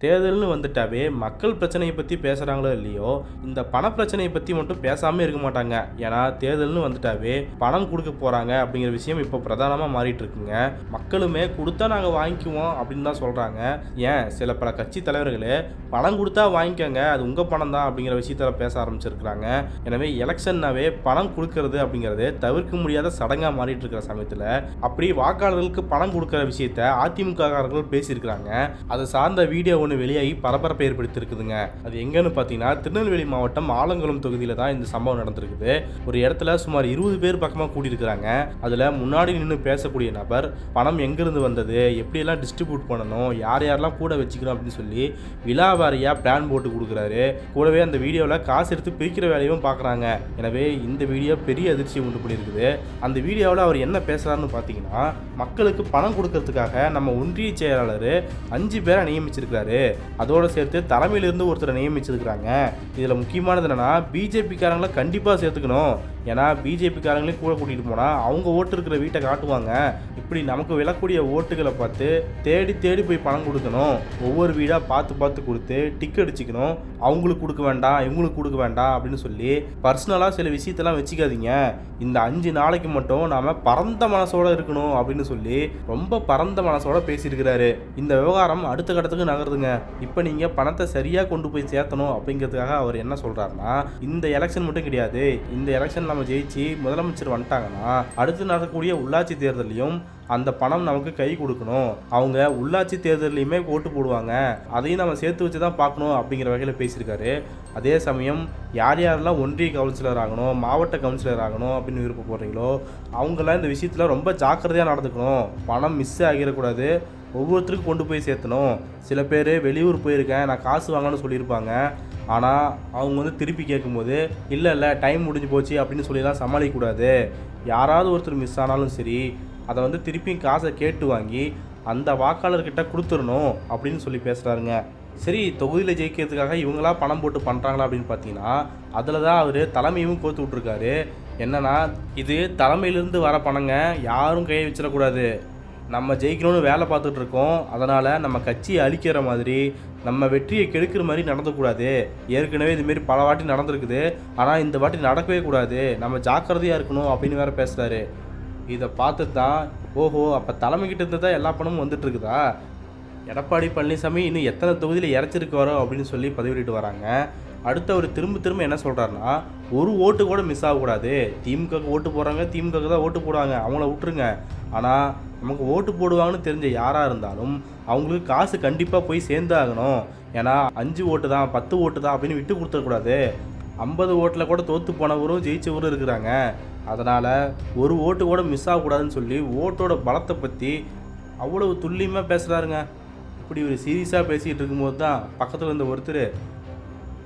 தேர்தல்னு வந்துட்டாவே மக்கள் பிரச்சனையை பற்றி பேசுகிறாங்களோ இல்லையோ, இந்த பண பிரச்சனையை பற்றி மட்டும் பேசாமல் இருக்க மாட்டாங்க. ஏன்னா தேர்தல்னு வந்துட்டாவே பணம் கொடுக்க போகிறாங்க அப்படிங்கிற விஷயம் இப்போ பிரதானமாக மாறிட்டு இருக்குங்க. மக்களுமே கொடுத்தா நாங்கள் வாங்கிக்குவோம் அப்படின்னு தான் சொல்கிறாங்க. ஏன் சில பல கட்சி தலைவர்களே பணம் கொடுத்தா வாங்கிக்கோங்க, அது உங்கள் பணம் தான் அப்படிங்கிற விஷயத்தில் பேச ஆரம்பிச்சிருக்கிறாங்க. எனவே எலெக்ஷன்னாவே பணம் கொடுக்கறது அப்படிங்கிறது தவிர்க்க முடியாத சடங்காக மாறிட்டு இருக்கிற சமயத்தில் அப்படி வாக்காளர்களுக்கு பணம் கொடுக்குற விஷயத்த அதிமுககாரர்கள் பேசியிருக்கிறாங்க. அதை சார்ந்த வீடியோ வெளியாகி பரபரப்பை ஏற்படுத்தியிருக்குதுங்க. அது எங்கன்னு பார்த்தீங்கன்னா திருநெல்வேலி மாவட்டம் ஆலங்குளம் தொகுதியில் தான் இந்த சம்பவம் நடந்திருக்குது. ஒரு இடத்துல சுமார் 20 பேர் பக்கமாக கூடியிருக்கிறாங்க. அதில் முன்னாடி நின்று பேசக்கூடிய நபர் பணம் எங்கிருந்து வந்தது, எப்படியெல்லாம் டிஸ்ட்ரிபியூட் பண்ணணும், யார் யாரெல்லாம் கூட வச்சுக்கணும் அப்படின்னு சொல்லி விலாவாரியாக பிளான் போட்டு கொடுக்குறாரு. கூடவே அந்த வீடியோவில் காசு எடுத்து பிரிக்கிற வேலையும் பார்க்குறாங்க. எனவே இந்த வீடியோ பெரிய அதிர்ச்சியை உண்டு பண்ணியிருக்குது. அந்த வீடியோவில் அவர் என்ன பேசுகிறாருன்னு பார்த்தீங்கன்னா, மக்களுக்கு பணம் கொடுக்கறதுக்காக நம்ம ஒன்றிய செயலாளர் 5 பேரை நியமிச்சிருக்கிறாரு. அதோட சேர்த்து தலைமையிலிருந்து ஒருத்தரை நியமிச்சிருக்கிறாங்க. இதில் முக்கியமானது என்னன்னா, பிஜேபிக்காரங்களை கண்டிப்பாக சேர்த்துக்கணும். ஏன்னா பிஜேபிக்காரங்களையும் கூட கூட்டிகிட்டு போனால் அவங்க ஓட்டு இருக்கிற வீட்டை காட்டுவாங்க. இப்படி நமக்கு விழக்கூடிய ஓட்டுகளை பார்த்து தேடி தேடி போய் பணம் கொடுக்கணும். ஒவ்வொரு வீடாக பார்த்து பார்த்து கொடுத்து டிக் அடிச்சுக்கணும். அவங்களுக்கு கொடுக்க வேண்டாம், இவங்களுக்கு கொடுக்க வேண்டாம் அப்படின்னு சொல்லி பர்சனலாக சில விஷயத்தெல்லாம் வச்சுக்காதீங்க. இந்த 5 நாளைக்கு மட்டும் நாம் பரந்த மனசோடு இருக்கணும் அப்படின்னு சொல்லி ரொம்ப பரந்த மனசோட பேசியிருக்கிறாரு. இந்த விவகாரம் அடுத்த கட்டத்துக்கு நகருதுங்க. இப்போ நீங்கள் பணத்தை சரியாக கொண்டு போய் சேர்த்தணும் அப்படிங்கிறதுக்காக அவர் என்ன சொல்கிறாருன்னா, இந்த எலெக்ஷன் மட்டும் கிடையாது, இந்த எலெக்ஷன் நம்ம ஜெயிச்சு முதலமைச்சர் வந்துட்டாங்கன்னா அடுத்து நடக்கக்கூடிய உள்ளாட்சி தேர்தலையும் அந்த பணம் நமக்கு கை கொடுக்கணும். அவங்க உள்ளாட்சி தேர்தலையுமே ஓட்டு போடுவாங்க, அதையும் நம்ம சேர்த்து வச்சு தான் பார்க்கணும் அப்படிங்கிற வகையில் பேசியிருக்காரு. அதே சமயம் யார் யாரெல்லாம் ஒன்றிய கவுன்சிலர் ஆகணும், மாவட்ட கவுன்சிலர் ஆகணும் அப்படின்னு விருப்பப்படுறீங்களோ அவங்களாம் இந்த விஷயத்தில் ரொம்ப ஜாக்கிரதையாக நடந்துக்கணும். பணம் மிஸ் ஆகிடக்கூடாது, ஒவ்வொருத்தருக்கும் கொண்டு போய் சேர்த்தணும். சில பேர் வெளியூர் போயிருக்கேன், நான் காசு வாங்கன்னு சொல்லியிருப்பாங்க. ஆனால் அவங்க திருப்பி கேட்கும்போது இல்லை டைம் முடிஞ்சு போச்சு அப்படின்னு சொல்லிலாம் சமாளிக்கக்கூடாது. யாராவது ஒருத்தர் மிஸ் ஆனாலும் சரி, அதை திருப்பியும் காசை கேட்டு வாங்கி அந்த வாக்காளர்கிட்ட கொடுத்துடணும் அப்படின்னு சொல்லி பேசுகிறாருங்க. சரி, தொகுதியில் ஜெயிக்கிறதுக்காக இவங்களா பணம் போட்டு பண்ணுறாங்களா அப்படின்னு பார்த்தீங்கன்னா, அதில் தான் அவர் தலைமையும் கோர்த்து விட்ருக்காரு. என்னன்னா, இது தலைமையிலேருந்து வர பணங்க, யாரும் கையை வச்சிடக்கூடாது. நம்ம ஜெயிக்கணும்னு வேலை பார்த்துட்டு இருக்கோம், அதனால் நம்ம கட்சியை அழிக்கிற மாதிரி, நம்ம வெற்றியை கெடுக்கிற மாதிரி நடந்துக்கூடாது. ஏற்கனவே இதுமாரி பல வாட்டி நடந்திருக்குது, ஆனால் இந்த வாட்டி நடக்கவே கூடாது, நம்ம ஜாக்கிரதையாக இருக்கணும் அப்படின்னு வேறு பேசுகிறாரு. இதை பார்த்து தான் ஓஹோ, அப்போ தலைமைக்கிட்ட இருந்து தான் எல்லா பணமும் வந்துட்டுருக்குதா, எடப்பாடி பழனிசாமி இன்னும் எத்தனை தொகுதியில் இறச்சிருக்காரோ அப்படின்னு சொல்லி பதிவிட்டு வராங்க. அடுத்து அவர் திரும்ப என்ன சொல்கிறாருன்னா, ஒரு ஓட்டு கூட மிஸ் ஆகக்கூடாது. திமுகவுக்கு ஓட்டு போடுறாங்க, திமுகவுக்கு தான் ஓட்டு போடுவாங்க, அவங்கள விட்டுருங்க. ஆனால் நமக்கு ஓட்டு போடுவாங்கன்னு தெரிஞ்ச யாராக இருந்தாலும் அவங்களுக்கு காசு கண்டிப்பாக போய் சேர்ந்தாகணும். ஏன்னா 5 ஓட்டு தான் 10 ஓட்டு தான் அப்படின்னு விட்டு கொடுத்துடக்கூடாது. 50 ஓட்டில் கூட தோற்று போனவரும் ஜெயிச்சவரும் இருக்கிறாங்க. அதனால் ஒரு ஓட்டு கூட மிஸ் ஆகக்கூடாதுன்னு சொல்லி ஓட்டோட பலத்தை பற்றி அவ்வளவு துல்லியமாக பேசுகிறாருங்க. இப்படி ஒரு சீரியஸாக பேசிகிட்டு இருக்கும்போது தான் பக்கத்தில் இருந்த ஒருத்தர்,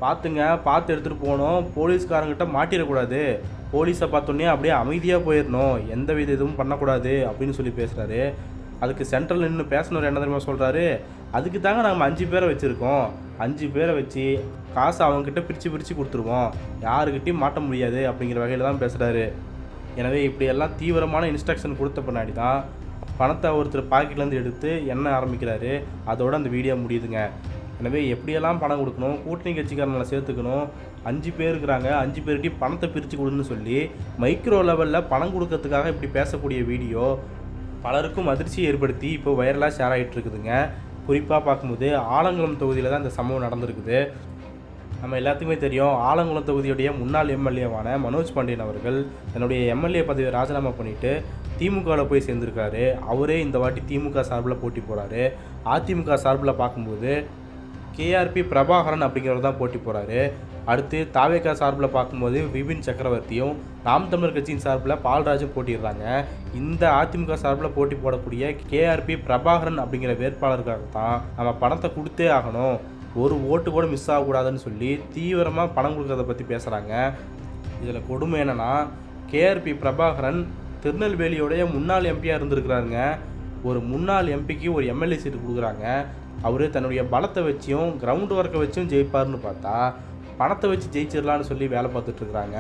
பார்த்துங்க, பார்த்து எடுத்துகிட்டு போகணும், போலீஸ்காரங்கிட்ட மாட்டிடக்கூடாது, போலீஸை பார்த்தோன்னே அப்படியே அமைதியாக போயிடணும், எந்த வித இதுவும் பண்ணக்கூடாது அப்படின்னு சொல்லி பேசுகிறாரு. அதுக்கு சென்ட்ரல் நின்று பேசினவர் என்ன தெரியுமா சொல்கிறாரு, அதுக்கு தாங்க நம்ம 5 பேரை வச்சுருக்கோம், 5 பேரை வச்சு காசை அவங்கக்கிட்ட பிரித்து கொடுத்துருவோம், யாருக்கிட்டையும் மாட்ட முடியாது அப்படிங்கிற வகையில் தான் பேசுகிறாரு. எனவே இப்படியெல்லாம் தீவிரமான இன்ஸ்ட்ரக்ஷன் கொடுத்த பின்னாடி தான் பணத்தை ஒருத்தர் பாக்கெட்லேருந்து எடுத்து எண்ண ஆரம்பிக்கிறாரு. அதோட அந்த வீடியோ முடியுதுங்க. எனவே எப்படியெல்லாம் பணம் கொடுக்கணும், கூட்டணி கட்சிக்காரங்களை சேர்த்துக்கணும், 5 பேர் இருக்கிறாங்க, 5 பேர்கிட்டையும் பணத்தை பிரித்து கொடுன்னு சொல்லி மைக்ரோ லெவலில் பணம் கொடுக்கறதுக்காக இப்படி பேசக்கூடிய வீடியோ பலருக்கும் அதிர்ச்சியை ஏற்படுத்தி இப்போ வைரலாக ஷேர் ஆகிட்டு இருக்குதுங்க. குறிப்பாக பார்க்கும்போது ஆலங்குளம் தொகுதியில் தான் இந்த சம்பவம் நடந்திருக்குது. நம்ம எல்லாத்துக்குமே தெரியும், ஆலங்குளம் தொகுதியுடைய முன்னாள் எம்எல்ஏவான மனோஜ் பாண்டியன் அவர்கள் தன்னுடைய எம்எல்ஏ பதவியை ராஜினாமா பண்ணிவிட்டு திமுகவில் போய் சேர்ந்துருக்காரு. அவரே இந்த வாட்டி திமுக சார்பில் போட்டி போகிறாரு. அதிமுக சார்பில் பார்க்கும்போது கேஆர்பி பிரபாகரன் அப்படிங்கிறவர் தான் போட்டி போகிறாரு. அடுத்து தாவேகா சார்பில் பார்க்கும்போது விபின் சக்கரவர்த்தியும், நாம் தமிழர் கட்சியின் சார்பில் பால்ராஜும் போட்டிடுறாங்க. இந்த அதிமுக சார்பில் போட்டி போடக்கூடிய கேஆர்பி பிரபாகரன் அப்படிங்கிற வேட்பாளருக்காக தான் நம்ம பணத்தை கொடுத்தே ஆகணும், ஒரு ஓட்டு கூட மிஸ் ஆகக்கூடாதுன்னு சொல்லி தீவிரமாக பணம் கொடுக்கறத பற்றி பேசுகிறாங்க. இதில் கொடுமை என்னென்னா, கேஆர்பி பிரபாகரன் திருநெல்வேலியோடைய முன்னாள் எம்பியாக இருந்திருக்கிறாருங்க. ஒரு முன்னாள் எம்பிக்கு ஒரு எம்எல்ஏ சீட்டு கொடுக்குறாங்க. அவர் தன்னுடைய பலத்தை வச்சியும் கிரவுண்ட் ஒர்க்கை வச்சும் ஜெயிப்பார்னு பார்த்தா பணத்தை வச்சு ஜெயிச்சிடலான்னு சொல்லி வேலை பார்த்துட்ருக்குறாங்க.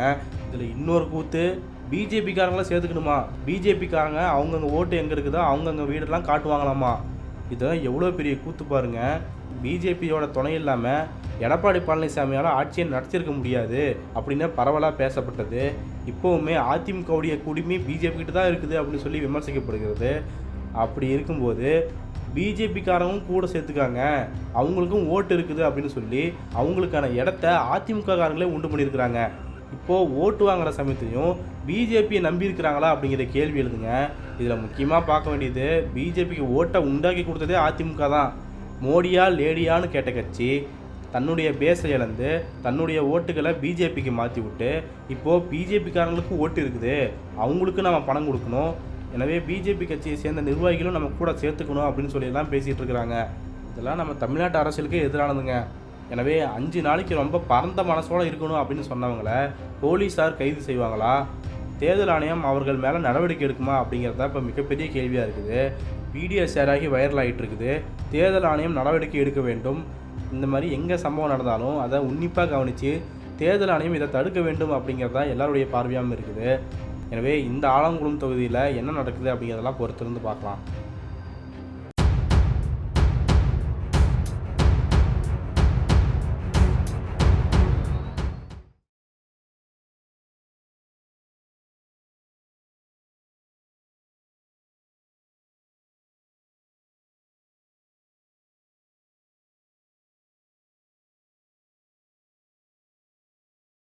இதில் இன்னொரு கூத்து, பிஜேபிக்காரங்களாம் சேர்த்துக்கணுமா, பிஜேபிக்காரங்க அவங்கவுங்க ஓட்டு எங்கே இருக்குதோ அவங்கவுங்க வீடெல்லாம் காட்டுவாங்களாமா. இதெல்லாம் எவ்வளோ பெரிய கூத்து பாருங்கள். பிஜேபியோட துணை இல்லாமல் எடப்பாடி பழனிசாமியால் ஆட்சியை நடத்தியிருக்க முடியாது அப்படின்னு பரவலாக பேசப்பட்டது. இப்போவுமே அதிமுகவுடைய குடிமை பிஜேபி கிட்ட தான் இருக்குது அப்படின்னு சொல்லி விமர்சிக்கப்படுகிறது. அப்படி இருக்கும்போது பிஜேபிக்காரவும் கூட சேர்த்துக்காங்க, அவங்களுக்கும் ஓட்டு இருக்குது அப்படின்னு சொல்லி அவங்களுக்கான இடத்த அதிமுக காரங்களே உண்டு பண்ணியிருக்கிறாங்க. இப்போது ஓட்டு வாங்குகிற சமயத்தையும் பிஜேபியை நம்பி இருக்கிறாங்களா அப்படிங்கிற கேள்வி எழுதுங்க. இதில் முக்கியமாக பார்க்க வேண்டியது, பிஜேபிக்கு ஓட்டை உண்டாக்கி கொடுத்ததே அதிமுக தான். மோடியா லேடியான்னு கேட்ட கட்சி தன்னுடைய பேஸை இழந்து தன்னுடைய ஓட்டுகளை பிஜேபிக்கு மாற்றி விட்டு இப்போது பிஜேபிக்காரங்களுக்கு ஓட்டு இருக்குது, அவங்களுக்கு நம்ம பணம் கொடுக்கணும், எனவே பிஜேபி கட்சியை சேர்ந்த நிர்வாகிகளும் நம்ம கூட சேர்த்துக்கணும் அப்படின்னு சொல்லியெல்லாம் பேசிகிட்டு இருக்கிறாங்க. இதெல்லாம் நம்ம தமிழ்நாட்டு அரசியலுக்கு எதிரானதுங்க. எனவே 5 நாளைக்கு ரொம்ப பரந்த மனசோடு இருக்கணும் அப்படின்னு சொன்னவங்களை போலீஸார் கைது செய்வாங்களா? தேர்தல் ஆணையம் அவர்கள் மேலே நடவடிக்கை எடுக்குமா அப்படிங்கிறது தான் இப்போ மிகப்பெரிய கேள்வியாக இருக்குது. வீடியோ ஷேர் ஆகி வைரல் ஆகிட்டு இருக்குது. தேர்தல் ஆணையம் நடவடிக்கை எடுக்க வேண்டும். இந்த மாதிரி எங்கே சம்பவம் நடந்தாலும் அதை உன்னிப்பாக கவனித்து தேர்தல் ஆணையம் இதை தடுக்க வேண்டும் அப்படிங்கிறது தான் எல்லாருடைய பார்வையாகவும் இருக்குது. எனவே இந்த ஆலங்குளம் தொகுதியில் என்ன நடக்குது அப்படிங்கிறதெல்லாம் பொறுத்திருந்து பார்க்கலாம்.